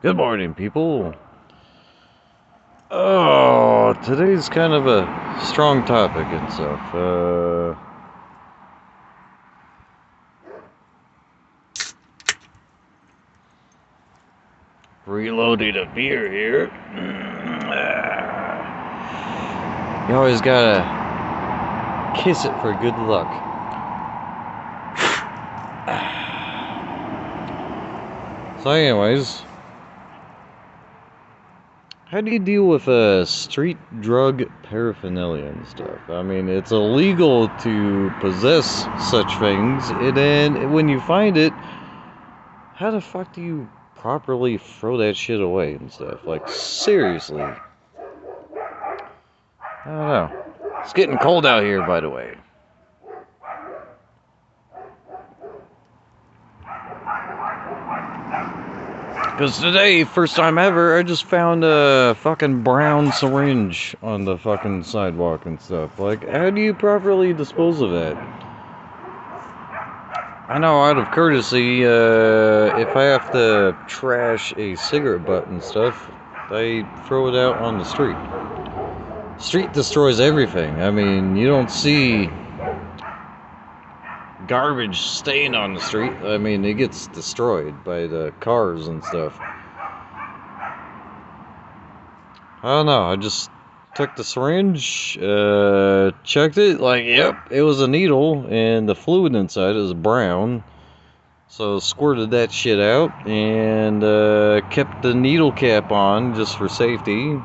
Good morning, people. Oh, today's kind of a strong topic and stuff. Reloading a beer here. You always gotta kiss it for good luck. So, anyways, how do you deal with street drug paraphernalia and stuff? I mean, it's illegal to possess such things, and then when you find it, how the fuck do you properly throw that shit away and stuff? Like, seriously. I don't know. It's getting cold out here, by the way. Because today, first time ever, I just found a fucking brown syringe on the fucking sidewalk and stuff. Like, how do you properly dispose of that? I know, out of courtesy, if I have to trash a cigarette butt and stuff, I throw it out on the street. Street destroys everything. I mean, you don't see garbage staying on the street. I mean, it gets destroyed by the cars and stuff. I don't know. I just took the syringe, checked it. Like, yep, it was a needle, and the fluid inside is brown. So squirted that shit out and kept the needle cap on just for safety.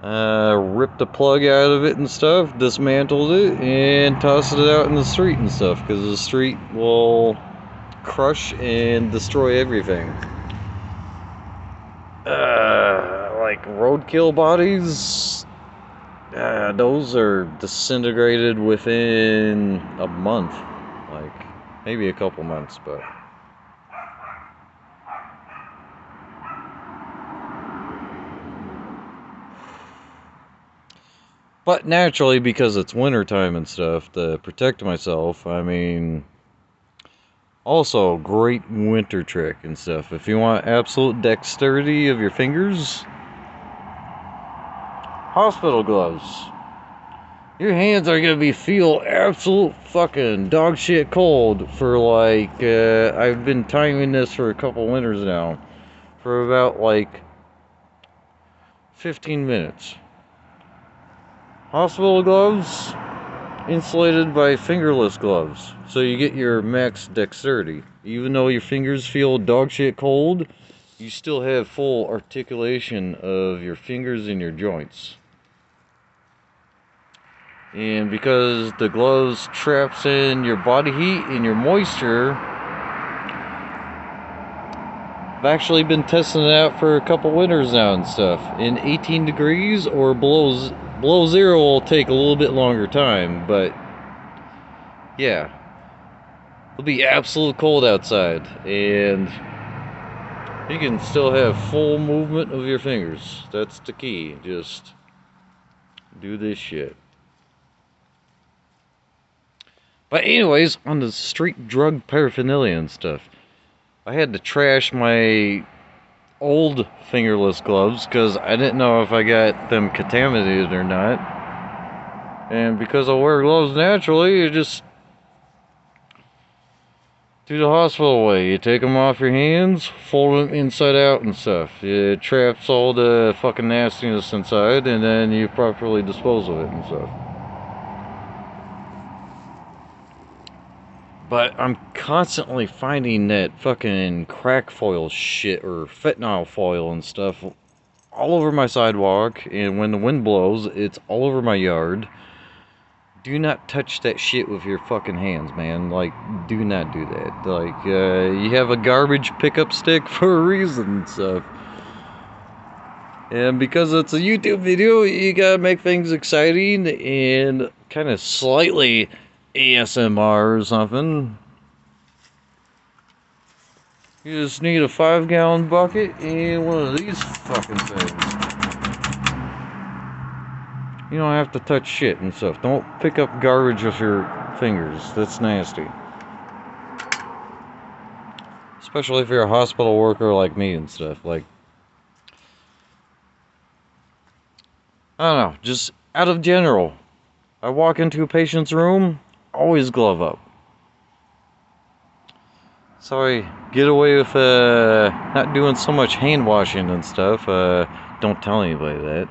Ripped the plug out of it and stuff, dismantled it, and tossed it out in the street and stuff, because the street will crush and destroy everything. Like roadkill bodies, those are disintegrated within a month, like maybe a couple months, but. But naturally, because it's wintertime and stuff, to protect myself, I mean, also great winter trick and stuff. If you want absolute dexterity of your fingers, hospital gloves. Your hands are gonna feel absolute fucking dog shit cold for like, I've been timing this for a couple winters now, for about like 15 minutes. Hospital gloves, insulated by fingerless gloves, so you get your max dexterity. Even though your fingers feel dog shit cold, you still have full articulation of your fingers and your joints. And because the gloves traps in your body heat and your moisture, I've actually been testing it out for a couple winters now and stuff. In 18 degrees or below zero will take a little bit longer time, but yeah, it'll be absolute cold outside, and you can still have full movement of your fingers. That's the key. Just do this shit. But anyways, on the street drug paraphernalia and stuff, I had to trash my old fingerless gloves because I didn't know if I got them contaminated or not. And because I wear gloves naturally, you just do the hospital way. You take them off your hands, fold them inside out and stuff. It traps all the fucking nastiness inside, and then you properly dispose of it and stuff. But I'm constantly finding that fucking crack foil shit or fentanyl foil and stuff all over my sidewalk, and when the wind blows, it's all over my yard. Do not touch that shit with your fucking hands, man. Like, do not do that. Like, you have a garbage pickup stick for a reason and stuff. And because it's a YouTube video, you gotta make things exciting and kind of slightly ASMR or something. You just need a 5-gallon bucket and one of these fucking things. You don't have to touch shit and stuff. Don't pick up garbage with your fingers. That's nasty. Especially if you're a hospital worker like me and stuff. Like, I don't know, just out of general. I walk into a patient's room, always glove up. So I get away with not doing so much hand washing and stuff. Don't tell anybody that.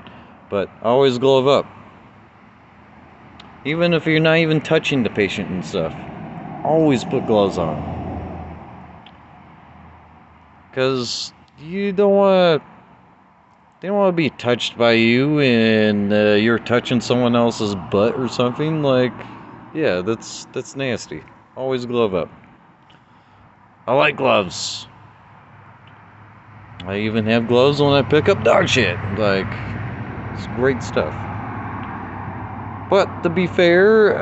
But I always glove up. Even if you're not even touching the patient and stuff. Always put gloves on. Because you don't want to... They don't want to be touched by you and you're touching someone else's butt or something. Like, yeah, that's nasty. Always glove up. I like gloves. I even have gloves when I pick up dog shit. Like, it's great stuff. But to be fair,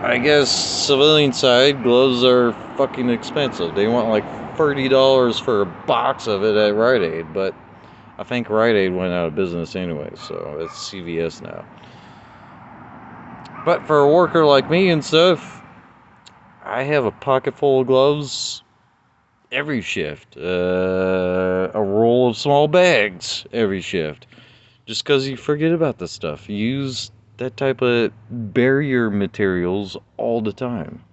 I guess civilian side gloves are fucking expensive. They want like $30 for a box of it at Rite Aid, but I think Rite Aid went out of business anyway, so it's CVS now. But for a worker like me and stuff, I have a pocket full of gloves every shift. A roll of small bags every shift. Just because you forget about this stuff. Use that type of barrier materials all the time.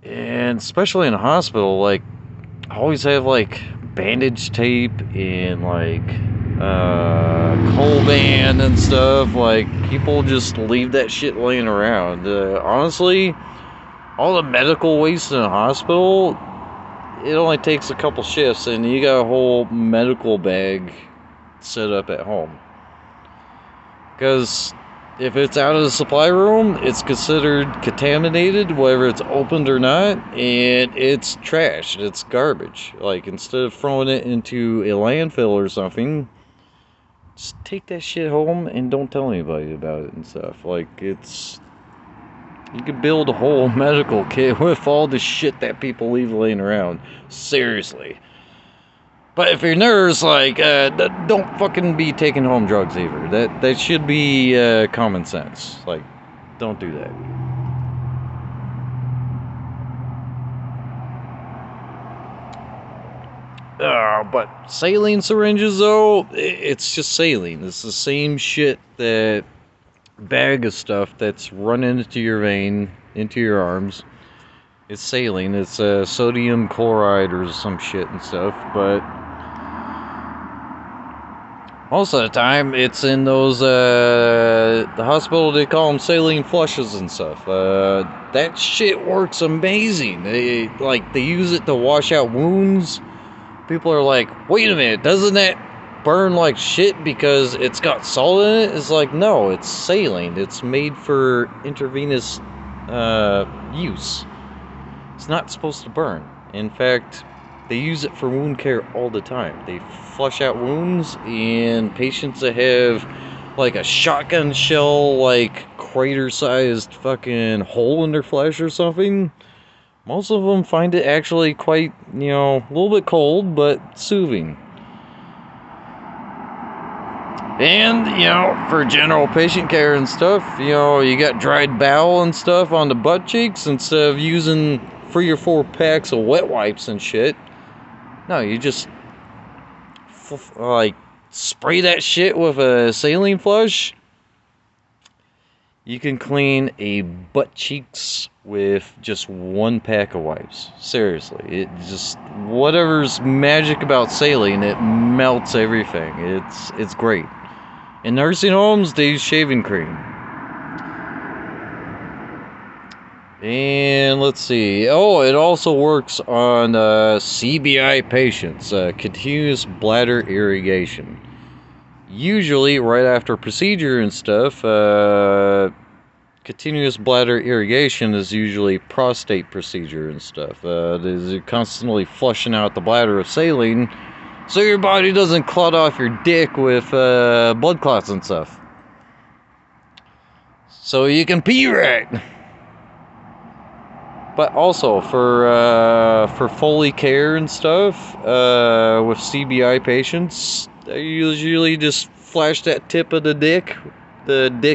And especially in a hospital, like, I always have like bandage tape and like Colban and stuff. Like, people just leave that shit laying around. Honestly, all the medical waste in a hospital, it only takes a couple shifts and you got a whole medical bag set up at home. Because if it's out of the supply room, it's considered contaminated, whether it's opened or not, and it's trash. It's garbage. Like, instead of throwing it into a landfill or something, just take that shit home and don't tell anybody about it and stuff. Like, it's... You could build a whole medical kit with all the shit that people leave laying around. Seriously. But if you're a nurse, like, don't fucking be taking home drugs either. That should be common sense. Like, don't do that. But saline syringes, though, it's just saline. It's the same shit, that bag of stuff that's running into your vein, into your arms. It's saline. It's sodium chloride or some shit and stuff, but most of the time, it's in those, the hospital, they call them saline flushes and stuff. That shit works amazing. They use it to wash out wounds. People are like, wait a minute, doesn't that burn like shit because it's got salt in it? It's like, no, it's saline. It's made for intravenous use. It's not supposed to burn. In fact, they use it for wound care all the time. They flush out wounds, and patients that have like a shotgun shell, like crater-sized fucking hole in their flesh or something, most of them find it actually quite, a little bit cold, but soothing. And, for general patient care and stuff, you got dried bowel and stuff on the butt cheeks, instead of using 3 or 4 packs of wet wipes and shit. No, you just, spray that shit with a saline flush. You can clean a butt cheeks with just 1 pack of wipes. Seriously, it just, whatever's magic about saline, it melts everything. It's great. In nursing homes, they use shaving cream. And let's see. Oh, it also works on CBI patients, continuous bladder irrigation. Usually, right after procedure and stuff, continuous bladder irrigation is usually prostate procedure and stuff. They're constantly flushing out the bladder with saline, so your body doesn't clot off your dick with blood clots and stuff. So you can pee right. But also for Foley care and stuff, with CBI patients, they usually just flash that tip of the dick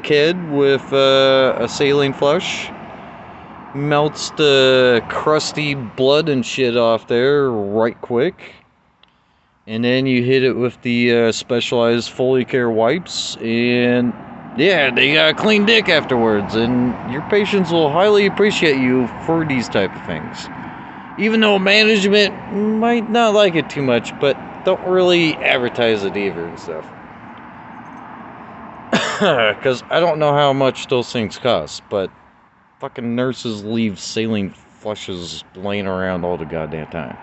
head with a saline flush. melts the crusty blood and shit off there right quick. And then you hit it with the specialized Foley Care wipes, and yeah, they got a clean dick afterwards. And your patients will highly appreciate you for these type of things. Even though management might not like it too much, but don't really advertise it either and stuff. Because I don't know how much those things cost, but fucking nurses leave saline flushes laying around all the goddamn time.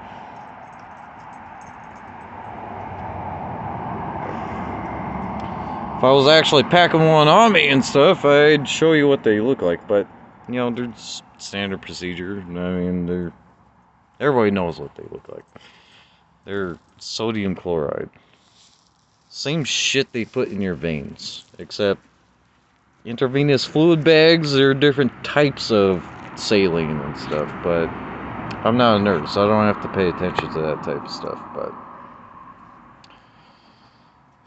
If I was actually packing one on me and stuff, I'd show you what they look like. But, you know, they're just standard procedure. I mean, everybody knows what they look like. They're sodium chloride. Same shit they put in your veins, except intravenous fluid bags. There are different types of saline and stuff, but I'm not a nurse, so I don't have to pay attention to that type of stuff, but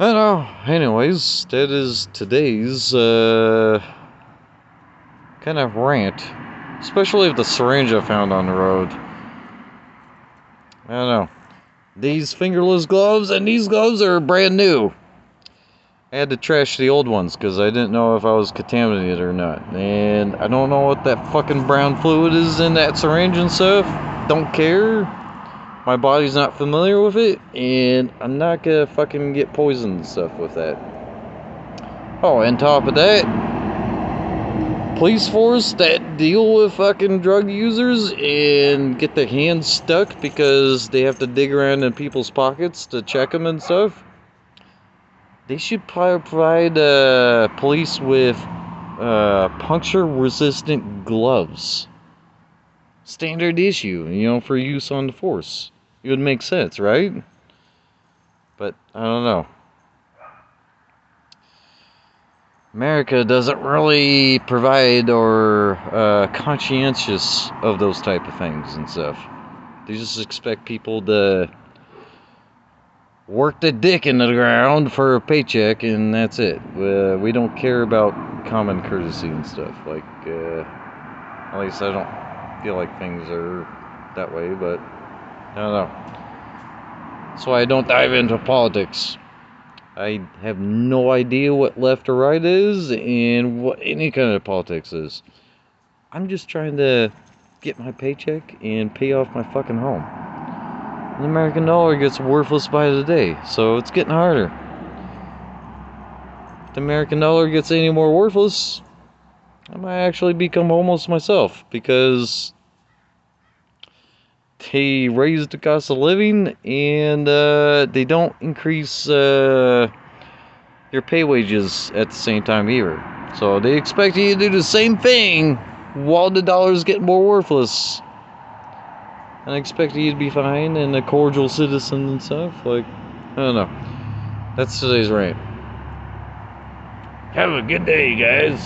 I don't know. Anyways, that is today's kind of rant, especially with the syringe I found on the road. I don't know. These fingerless gloves and these gloves are brand new. I had to trash the old ones because I didn't know if I was contaminated or not. And I don't know what that fucking brown fluid is in that syringe and stuff. Don't care. My body's not familiar with it. And I'm not gonna fucking get poisoned and stuff with that. Oh, on top of that, police force that deal with fucking drug users and get their hands stuck because they have to dig around in people's pockets to check them and stuff. They should provide police with puncture-resistant gloves. Standard issue, you know, for use on the force. It would make sense, right? But I don't know. America doesn't really provide or conscientious of those type of things and stuff. They just expect people to work the dick in the ground for a paycheck, and that's it. We don't care about common courtesy and stuff. Like, at least I don't feel like things are that way, but I don't know. That's why I don't dive into politics. I have no idea what left or right is, and what any kind of politics is. I'm just trying to get my paycheck and pay off my fucking home. The American dollar gets worthless by the day, so it's getting harder. If the American dollar gets any more worthless, I might actually become homeless myself, because they raise the cost of living and they don't increase your pay wages at the same time either. So they expect you to do the same thing while the dollar's getting more worthless. And I expect you to be fine and a cordial citizen and stuff. Like, I don't know. That's today's rant. Have a good day, guys.